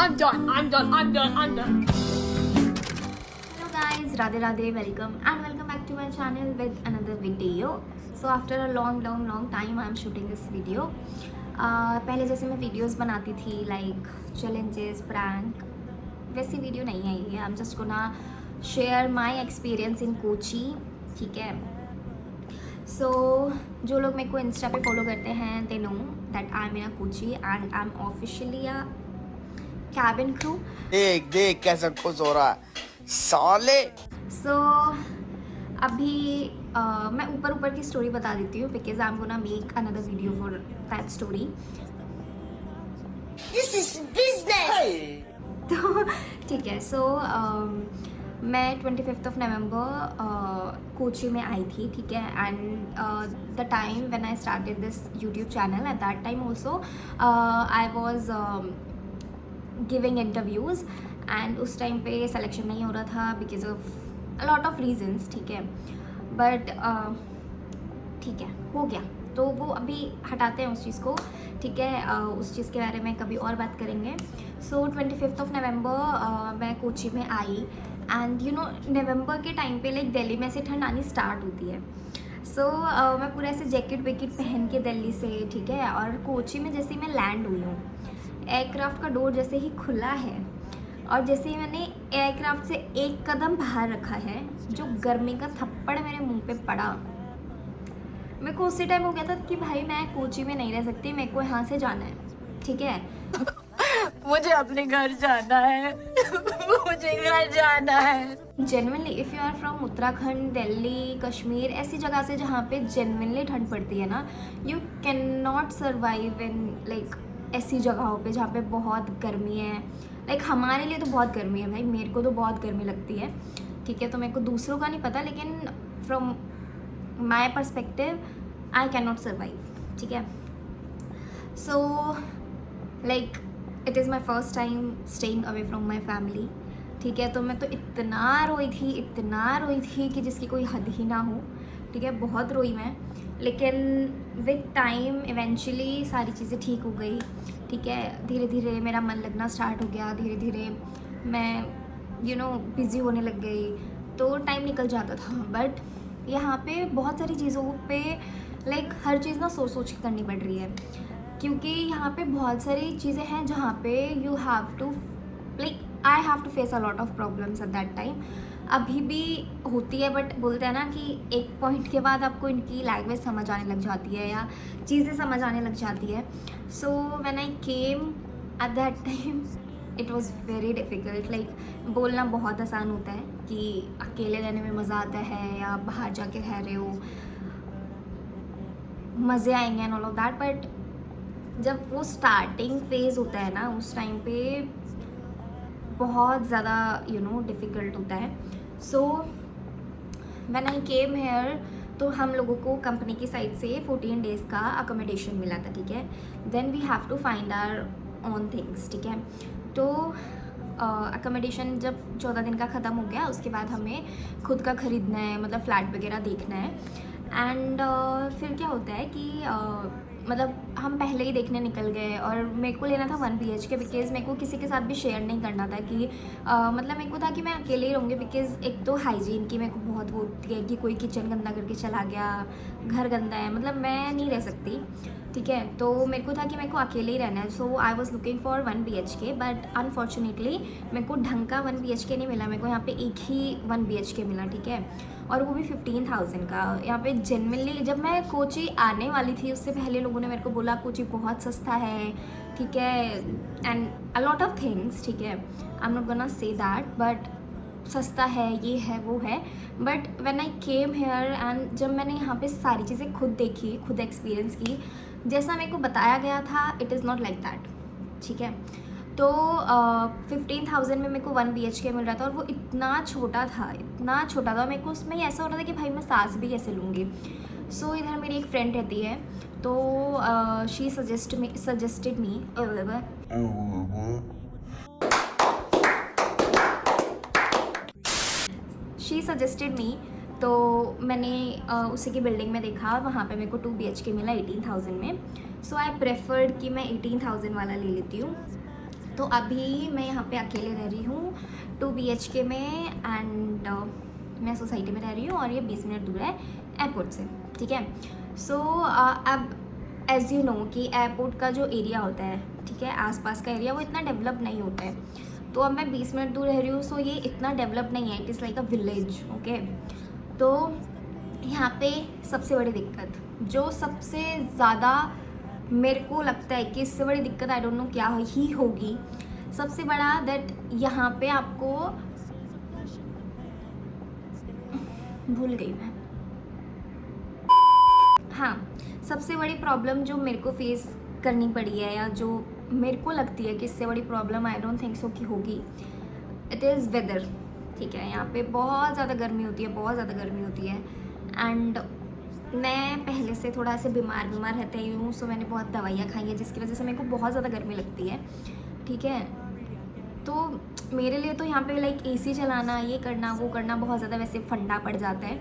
I'm done. Hello guys, Radhe Radhe, welcome back to my channel with another video. So after a long time I am shooting this video. पहले जैसे मैं videos बनाती थी like challenges prank, वैसी video नहीं है ये. I am just gonna share my experience in Kochi. ठीक है. सो जो लोग मेरे को इंस्टा पे फॉलो करते हैं they know that I am in a Kochi and I am officially a cabin crew. देख कैसा खुश हो रहा है साले. सो अभी मैं ऊपर की स्टोरी बता देती हूँ because I am gonna make another video for that story. This is business. तो ठीक है. सो मैं 25th नवंबर कोची में आई थी. ठीक है. And the time when I started this YouTube channel at that time also I was giving interviews and उस time पे सिलेक्शन नहीं हो रहा था because of a lot of reasons. ठीक है. बट ठीक है, हो गया. तो वो अभी हटाते हैं उस चीज़ को. ठीक है. उस चीज़ के बारे में कभी और बात करेंगे. सो 25th नवंबर मैं कोची में आई एंड यू नो नवंबर के टाइम पे लाइक दिल्ली में से ठंड आनी स्टार्ट होती है. सो मैं पूरा ऐसे जैकेट वेकेट पहन के दिल्ली से. ठीक है. और कोची में जैसे ही मैं लैंड हुई हूँ, एयरक्राफ्ट का डोर जैसे ही खुला है और जैसे ही मैंने एयरक्राफ्ट से एक कदम बाहर रखा है, जो गर्मी का थप्पड़ मेरे मुंह पे पड़ा, मेरे को उसी टाइम हो गया था कि भाई मैं कोची में नहीं रह सकती, मेरे को यहाँ से जाना है. ठीक है. मुझे अपने घर जाना है. मुझे घर जाना है. Genuinely if you are from Uttarakhand, Delhi, Kashmir, ऐसी जगह से जहाँ पे जेन्युइनली ठंड पड़ती है ना, you can not survive in like ऐसी जगहों पे जहाँ पे बहुत गर्मी है. लाइक हमारे लिए तो बहुत गर्मी है भाई, मेरे को तो बहुत गर्मी लगती है. ठीक है. तो मेरे को दूसरों का नहीं पता, लेकिन from my perspective I can not survive. ठीक है. So like it is my first time staying away from my family. ठीक है. तो मैं तो इतना रोई थी कि जिसकी कोई हद ही ना हो. ठीक है. बहुत रोई मैं, लेकिन विद टाइम इवेंचुअली सारी चीज़ें ठीक हो गई. ठीक है. धीरे धीरे मेरा मन लगना स्टार्ट हो गया, धीरे धीरे मैं यू नो बिज़ी होने लग गई, तो टाइम निकल जाता था. बट यहाँ पे बहुत सारी चीज़ों पे लाइक हर चीज़ ना सोच के करनी पड़ रही है, क्योंकि यहाँ पे बहुत सारी चीज़ें हैं जहाँ पे you have to like I have to face a lot of problems at that time. अभी भी होती है, बट बोलते हैं ना कि एक पॉइंट के बाद आपको इनकी लैंग्वेज समझ आने लग जाती है या चीज़ें समझ आने लग जाती है. So when I came at that time it was very difficult. Like बोलना बहुत आसान होता है कि अकेले रहने में मज़ा आता है या बाहर जाके रह रहे हो मज़े आएंगे and all of that, but जब वो स्टार्टिंग फेज़ होता है ना, उस टाइम पे बहुत ज़्यादा यू नो डिफ़िकल्ट होता है. So when I came here तो हम लोगों को कंपनी की साइड से 14 डेज़ का अकोमोडेशन मिला था. ठीक है. Then we have to find our own things. ठीक है. तो अकोमोडेशन जब 14 दिन का ख़त्म हो गया, उसके बाद हमें खुद का ख़रीदना है, मतलब फ़्लैट वगैरह देखना है. एंड फिर क्या होता है कि मतलब हम पहले ही देखने निकल गए और मेरे को लेना था 1 BHK बिकॉज़ मेरे को किसी के साथ भी शेयर नहीं करना था कि मतलब मेरे को था कि मैं अकेले ही रहूँगी. बिकॉज़ एक तो हाइजीन की मेरे को बहुत वो होती है कि कोई किचन गंदा करके चला गया, घर गंदा है, मतलब मैं नहीं रह सकती. ठीक है. तो मेरे को था कि मेरे को अकेले ही रहना है. So I was looking for 1 BHK, but unfortunately मेरे को ढंग का 1 BHK नहीं मिला. मेरे को यहाँ पे एक ही 1 BHK मिला. ठीक है. और वो भी 15,000 का. यहाँ पे जेन्युइनली जब मैं कोची आने वाली थी उससे पहले लोगों ने मेरे को बोला कोची बहुत सस्ता है. ठीक है. And a lot of things. ठीक है. I am not gonna say that, but सस्ता है, ये है, वो है. But when I came here and जब मैंने यहाँ पे सारी चीज़ें खुद देखी, खुद एक्सपीरियंस की, जैसा मेरे को बताया गया था it is not like that. ठीक है. तो 15,000 में मेरे को 1 BHK मिल रहा था और वो इतना छोटा था. मेरे को उसमें ऐसा हो रहा था कि भाई मैं सांस भी कैसे लूँगी. सो इधर मेरी एक फ्रेंड रहती है, तो शी सजेस्टेड मी तो मैंने उसी की बिल्डिंग में देखा और वहाँ पे मेरे को 2 BHK मिला 18,000 में. सो आई प्रेफर्ड कि मैं 18,000 वाला ले लेती हूँ. तो अभी मैं यहाँ पे अकेले रह रही हूँ 2 BHK में एंड मैं सोसाइटी में रह रही हूँ और ये 20 मिनट दूर है एयरपोर्ट से, ठीक है। सो अब एज यू नो कि एयरपोर्ट का जो एरिया होता है, ठीक है, आसपास का एरिया वो इतना डेवलप नहीं होता है। तो अब मैं 20 मिनट दूर रह रही हूँ, सो ये इतना डेवलप नहीं है, it is like a village, okay. तो यहाँ पे सबसे बड़ी दिक्कत, जो सबसे ज़्यादा मेरे को लगता है कि इससे बड़ी दिक्कत आई डोंट नो क्या ही होगी, सबसे बड़ा दैट यहाँ पे आपको भूल गई मैं, हाँ, सबसे बड़ी प्रॉब्लम जो मेरे को फेस करनी पड़ी है या जो मेरे को लगती है कि इससे बड़ी problem I don't think so कि होगी, इट इज़ वेदर, ठीक है। यहाँ पे बहुत ज़्यादा गर्मी होती है, बहुत ज़्यादा गर्मी होती है एंड मैं पहले से थोड़ा ऐसे बीमार रहते ही हूँ, सो मैंने बहुत दवाइयाँ खाई हैं जिसकी वजह से मेरे को बहुत ज़्यादा गर्मी लगती है, ठीक है। तो मेरे लिए तो यहाँ पे लाइक AC चलाना, ये करना, वो करना बहुत ज़्यादा वैसे फंडा पड़ जाता है,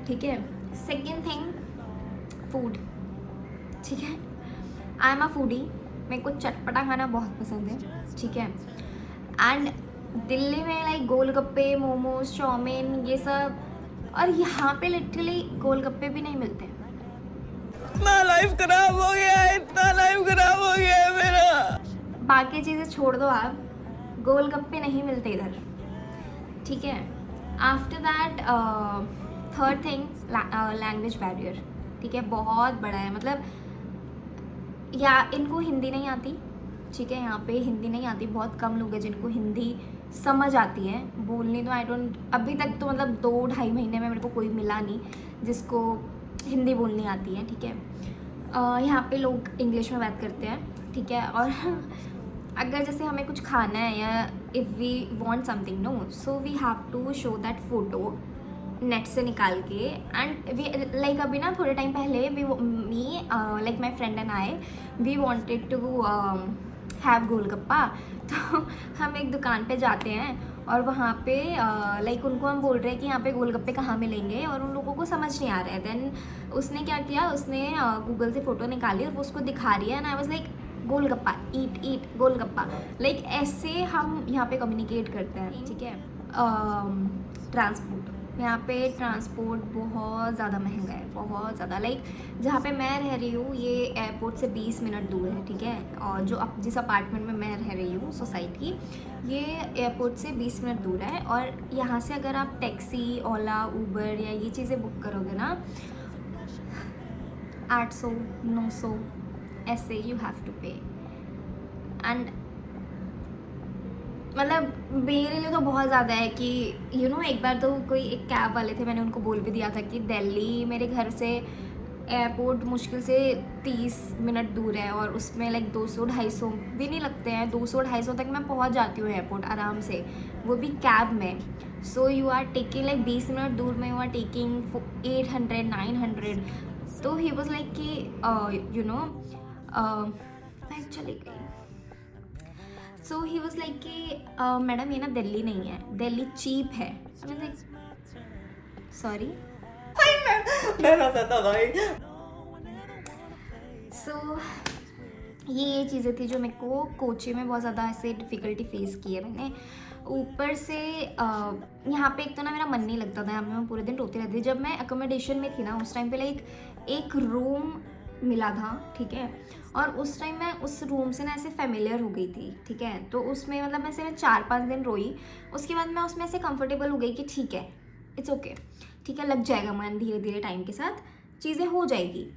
ठीक है। सेकेंड थिंग, फूड, ठीक है। आई एम अ फूडी, मेरे को चटपटा खाना बहुत पसंद है, ठीक है। एंड दिल्ली में लाइक गोलगप्पे, मोमोज, चाउमीन, ये सब, और यहाँ पे लिटरली गोलगप्पे भी नहीं मिलते। इतना लाइफ खराब हो गया है, इतना लाइफ खराब हो गया है मेरा। बाकी चीज़ें छोड़ दो आप, गोलगप्पे नहीं मिलते इधर, ठीक है। After that third thing, language barrier, ठीक है, बहुत बड़ा है। मतलब या इनको हिंदी नहीं आती, ठीक है, यहाँ पे हिंदी नहीं आती, बहुत कम लोग हैं जिनको हिंदी समझ आती है बोलनी। तो आई डोंट, अभी तक तो मतलब 2-2.5 महीने में मेरे को कोई मिला नहीं जिसको हिंदी बोलनी आती है, ठीक है। यहाँ पे लोग इंग्लिश में बात करते हैं, ठीक है। और अगर जैसे हमें कुछ खाना है या if we want something, no, so we have to show that photo net से निकाल के एंड वी लाइक अभी ना थोड़े टाइम पहले me like my friend and I we wanted to have golgappa. तो हम एक दुकान पे जाते हैं और वहाँ पे लाइक उनको हम बोल रहे हैं कि यहाँ पे गोलगप्पे कहाँ मिलेंगे और उन लोगों को समझ नहीं आ रहा है। देन उसने क्या किया, उसने गूगल से फ़ोटो निकाली और वो उसको दिखा रही है and I was like golgappa, eat golgappa. Like ऐसे हम यहाँ पे कम्युनिकेट करते हैं, ठीक है। ट्रांसपोर्ट, यहाँ पे ट्रांसपोर्ट बहुत ज़्यादा महंगा है, बहुत ज़्यादा। लाइक जहाँ पे मैं रह रही हूँ ये एयरपोर्ट से 20 मिनट दूर है, ठीक है। और जो जिस अपार्टमेंट में मैं रह रही हूँ सोसाइटी, ये एयरपोर्ट से 20 मिनट दूर है। और यहाँ से अगर आप टैक्सी, ओला, उबर या ये चीज़ें बुक करोगे ना 800-900 ऐसे यू हैव टू पे। एंड मतलब मेरे लिए तो बहुत ज़्यादा है कि यू नो, एक बार तो कोई एक कैब वाले थे, मैंने उनको बोल भी दिया था कि दिल्ली मेरे घर से एयरपोर्ट मुश्किल से 30 मिनट दूर है और उसमें लाइक 200-250 भी नहीं लगते हैं, 200-250 तक मैं पहुंच जाती हूँ एयरपोर्ट आराम से, वो भी कैब में। So you are taking like 20 minute दूर में यू आर टेकिंग 800-900। तो ही वॉज लाइक कि यू नो मैं चली गई। सो ही वॉज लाइक कि मैडम ये ना दिल्ली नहीं है, दिल्ली चीप है। सॉरी, मैं फंसा भाई। सो ये चीज़ें थी जो मेरे को कोची में बहुत ज़्यादा ऐसे डिफ़िकल्टी फेस की है मैंने। ऊपर से यहाँ पे एक तो ना मेरा मन नहीं लगता था, यहाँ पे मैं पूरे दिन रोती रहती थी। जब मैं अकोमोडेशन में थी ना उस टाइम पे लाइक एक रूम मिला था, ठीक है। और उस टाइम मैं उस रूम से ना ऐसे फेमिलियर हो गई थी, ठीक है। तो उसमें मतलब ऐसे मैं 4-5 दिन रोई, उसके बाद मैं उसमें ऐसे कंफर्टेबल हो गई कि ठीक है, इट्स ओके, ठीक है, लग जाएगा मन, धीरे धीरे टाइम के साथ चीज़ें हो जाएगी।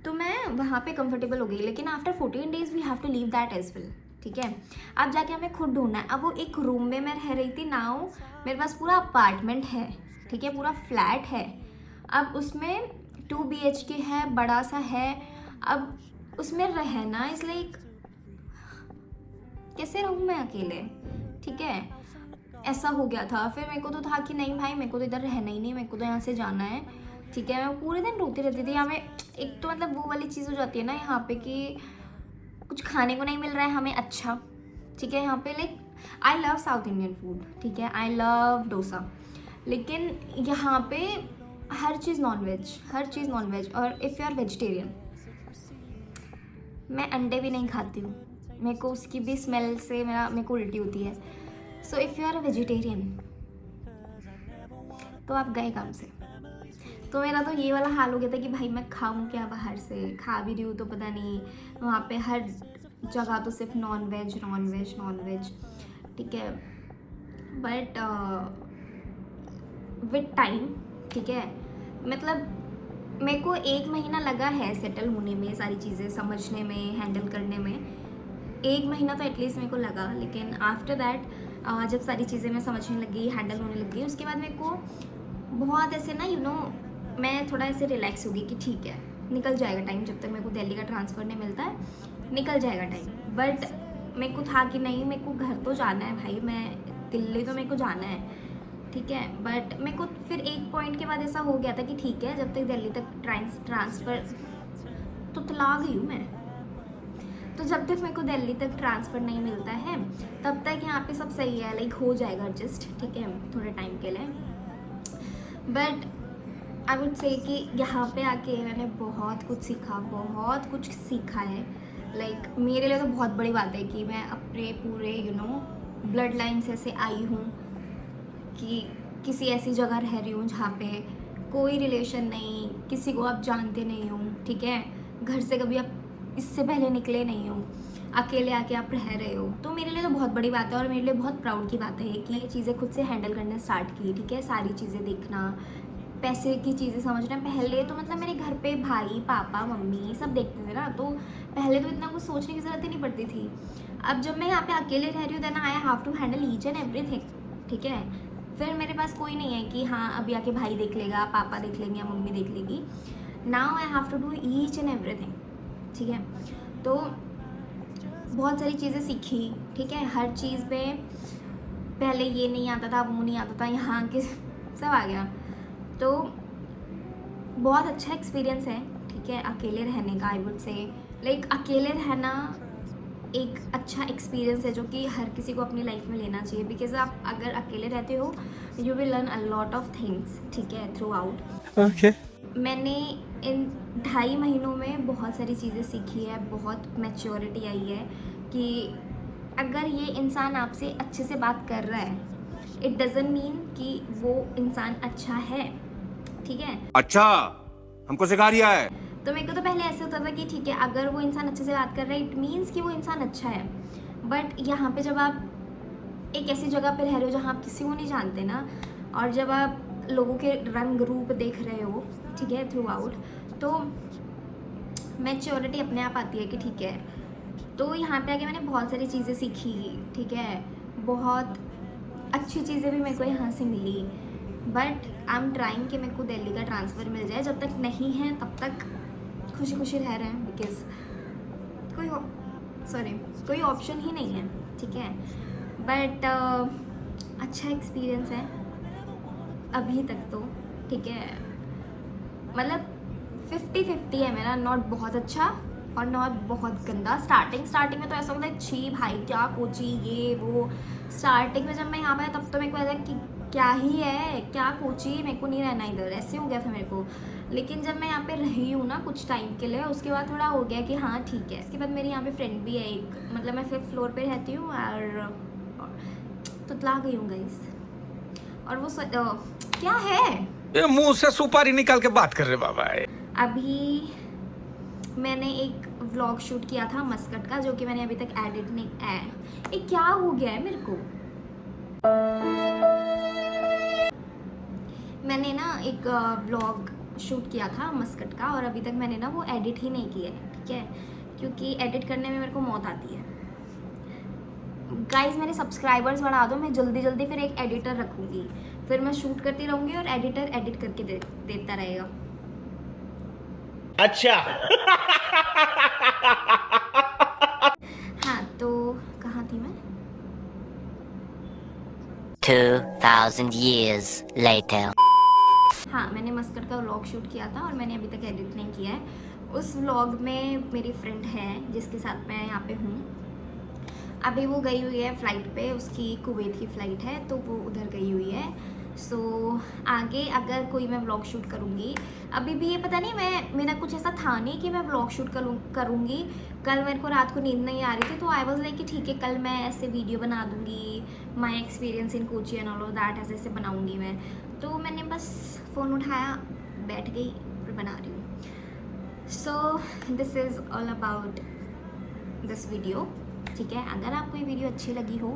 तो मैं वहाँ पे कंफर्टेबल हो गई। लेकिन after 14 days we have to leave that as well, ठीक है। अब जाके हमें खुद ढूंढना है। अब वो एक रूम में मैं रह रही थी, नाउ मेरे पास पूरा अपार्टमेंट है, ठीक है, पूरा फ्लैट है। अब उसमें 2 BHK है, बड़ा सा है। अब उसमें रहना इज़ लाइक कैसे रहूँ मैं अकेले, ठीक है, ऐसा हो गया था। फिर मेरे को तो था कि नहीं भाई, मेरे को तो इधर रहना ही नहीं, मेरे को तो यहाँ से जाना है, ठीक है। मैं पूरे दिन रोती रहती थी। यहाँ में एक तो मतलब वो वाली चीज़ हो जाती है ना यहाँ पे कि कुछ खाने को नहीं मिल रहा है हमें अच्छा, ठीक है। यहाँ पे like I love south Indian food, ठीक है, आई लव डोसा, लेकिन यहाँ पे हर चीज़ नॉनवेज, हर चीज़ नॉनवेज। और इफ़ यू आर वेजिटेरियन, मैं अंडे भी नहीं खाती हूँ, मेरे को उसकी भी स्मेल से मेरे को उल्टी होती है। So if you are a vegetarian तो आप गए काम से। तो मेरा तो ये वाला हाल हो गया था कि भाई मैं खाऊं क्या बाहर से, खा भी रही हूँ तो पता नहीं, वहाँ पे हर जगह तो सिर्फ नॉन वेज, ठीक है। बट विद टाइम, ठीक है, मतलब मेरे को 1 महीना लगा है सेटल होने में, सारी चीज़ें समझने में, हैंडल करने में 1 महीना तो एटलीस्ट मेरे को लगा। लेकिन आफ्टर दैट जब सारी चीज़ें मैं समझने लगी, हैंडल होने लगी, उसके बाद मेरे को बहुत ऐसे ना मैं थोड़ा ऐसे रिलैक्स हो गई कि ठीक है निकल जाएगा टाइम, जब तक मेरे को दिल्ली का ट्रांसफ़र नहीं मिलता है निकल जाएगा टाइम। बट मेरे को था कि नहीं, मेरे को घर तो जाना है भाई, मैं दिल्ली तो मेरे को जाना है, ठीक है। बट मेरे को फिर एक पॉइंट के बाद ऐसा हो गया था कि ठीक है जब तक दिल्ली तक ट्रांसफ़र, तो तला गई हूँ मैं, तो जब तक मेरे को दिल्ली तक ट्रांसफ़र नहीं मिलता है तब तक यहाँ पे सब सही है, लाइक हो जाएगा एडजस्ट, ठीक है, थोड़े टाइम के लिए। बट आई वुड से कि यहाँ पे आके मैंने बहुत कुछ सीखा है। लाइक मेरे लिए तो बहुत बड़ी बात है कि मैं अपने पूरे ब्लड लाइन से ऐसे आई हूँ कि किसी ऐसी जगह रह रही हूँ जहाँ पे कोई रिलेशन नहीं, किसी को आप जानते नहीं हो, ठीक है, घर से कभी आप इससे पहले निकले नहीं हो, अकेले आके आप रह रहे हो। तो मेरे लिए तो बहुत बड़ी बात है और मेरे लिए बहुत प्राउड की बात है कि ये चीज़ें खुद से हैंडल करना स्टार्ट की, ठीक है। सारी चीज़ें देखना, पैसे की चीज़ें समझना। पहले तो मतलब मेरे घर पे भाई, पापा, मम्मी सब देखते थे ना, तो पहले तो इतना कुछ सोचने की ज़रूरत ही नहीं पड़ती थी। अब जब मैं यहाँ पे अकेले रह रही हूँ, then I have to handle each and everything, ठीक है। फिर मेरे पास कोई नहीं है कि हाँ अभी आके भाई देख लेगा, पापा देख लेंगे या मम्मी देख लेगी। Now I have to do each and everything, ठीक है। तो बहुत सारी चीज़ें सीखी, ठीक है। हर चीज़ में पहले ये नहीं आता था, वो नहीं आता था, यहाँ के सब आ गया। तो बहुत अच्छा एक्सपीरियंस है, ठीक है, अकेले रहने का। आई वुड से लाइक अकेले रहना एक अच्छा एक्सपीरियंस है जो कि हर किसी को अपनी लाइफ में लेना चाहिए, बिकॉज आप अगर अकेले रहते हो you will learn a lot of things, ठीक है, थ्रू आउट। ओके। मैंने इन 2.5 महीनों में बहुत सारी चीज़ें सीखी है, बहुत मैच्योरिटी आई है कि अगर ये इंसान आपसे अच्छे से बात कर रहा है, इट डजंट मीन कि वो इंसान अच्छा है, ठीक है। अच्छा, हमको सिखा रिया है। तो मेरे को तो पहले ऐसे होता था कि ठीक है अगर वो इंसान अच्छे से बात कर रहा है इट मीन्स कि वो इंसान अच्छा है। बट यहाँ पे जब आप एक ऐसी जगह पे रह रहे हो जहाँ आप किसी को नहीं जानते ना, और जब आप लोगों के रंग रूप देख रहे हो, ठीक है, थ्रू आउट, तो मैच्योरिटी अपने आप आती है कि ठीक है। तो यहाँ पे आके मैंने बहुत सारी चीज़ें सीखी, ठीक है, बहुत अच्छी चीज़ें भी मेरे को यहाँ से मिली। बट आई एम ट्राइंग कि मेरे को दिल्ली का ट्रांसफ़र मिल जाए। जब तक नहीं है तब तक खुशी खुशी रह रहे हैं, बिकॉज कोई ऑप्शन ही नहीं है, ठीक है। बट अच्छा एक्सपीरियंस है अभी तक तो, ठीक है। मतलब 50-50 है मेरा, नॉट बहुत अच्छा और नॉट बहुत गंदा। स्टार्टिंग में तो ऐसा होता है छी भाई क्या कोची ये वो। स्टार्टिंग में जब मैं यहाँ पे तब तो मेरे को ऐसा कि क्या ही है, क्या कोची, मेरे को नहीं रहना इधर, ऐसे हो गया था मेरे को। लेकिन जब मैं यहाँ पे रही हूँ ना कुछ टाइम के लिए, उसके बाद थोड़ा हो गया कि हाँ ठीक है। इसके बाद मेरी यहाँ पे फ्रेंड भी है एक, मतलब मैं 5th फ्लोर पे रहती हूँ और तुतला गई हूँ गाइस। और वो क्या है, ये मुंह से सुपारी निकाल के बात कर रहे बाबा। अभी मैंने एक व्लॉग शूट किया था मस्कट का, जो कि मैंने अभी तक एडिट नहीं ये क्या हो गया है मेरे को। मैंने ना एक व्लॉग शूट किया था मस्कट का और अभी तक मैंने ना वो एडिट ही नहीं किया है, ठीक है, क्योंकि एडिट करने में मेरे को मौत आती है। गाइस मेरे सब्सक्राइबर्स बढ़ा दो, मैं जल्दी जल्दी फिर एक एडिटर रखूँगी, फिर मैं शूट करती रहूँगी और एडिटर एडिट करके देता रहेगा। अच्छा। हाँ तो कहाँ थी मैं? 2000 years later. हाँ मैंने मस्कट का व्लॉग शूट किया था और मैंने अभी तक एडिट नहीं किया है। उस व्लॉग में मेरी फ्रेंड है जिसके साथ मैं यहाँ पे हूँ। अभी वो गई हुई है फ़्लाइट पे, उसकी कुवैत की फ़्लाइट है तो वो उधर गई हुई है। सो आगे अगर कोई मैं व्लॉग शूट करूँगी, अभी भी ये पता नहीं, मेरा कुछ ऐसा था नहीं कि मैं व्लॉग शूट करूँगी। कल मेरे को रात को नींद नहीं आ रही थी, तो आई वाज लाइक कि ठीक है कल मैं ऐसे वीडियो बना दूँगी, my experience in Kochi and all of that, ऐसे ऐसे बनाऊँगी मैं। तो मैंने बस फ़ोन उठाया, बैठ गई और बना रही हूँ। So this is all about this video, ठीक है। अगर आपको ये वीडियो अच्छी लगी हो,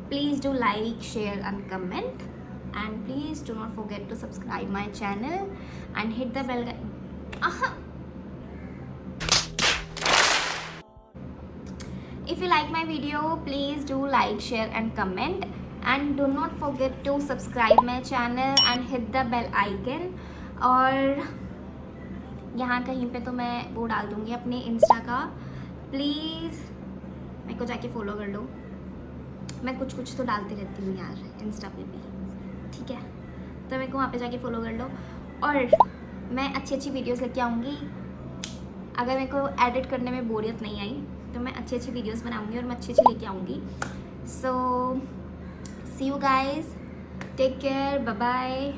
please do like, share and comment, and please do not forget to subscribe my channel and hit the bell. If you like my video, please do like, share and comment, and do not forget to subscribe my channel and hit the bell icon. और यहाँ कहीं पे तो मैं वो डाल दूँगी अपने इंस्टा का, प्लीज़ मेरे को जाके फॉलो कर लो। मैं कुछ कुछ तो डालती रहती हूँ यार इंस्टा पे भी, ठीक है। तो मेरे को वहाँ पे जाके फॉलो कर लो, और मैं अच्छी अच्छी वीडियोस लेके आऊँगी। अगर मेरे को एडिट करने में बोरियत नहीं आई तो मैं अच्छी अच्छी वीडियोस बनाऊँगी और मैं अच्छी अच्छी लेके आऊँगी। So see you guys, take care, bye bye.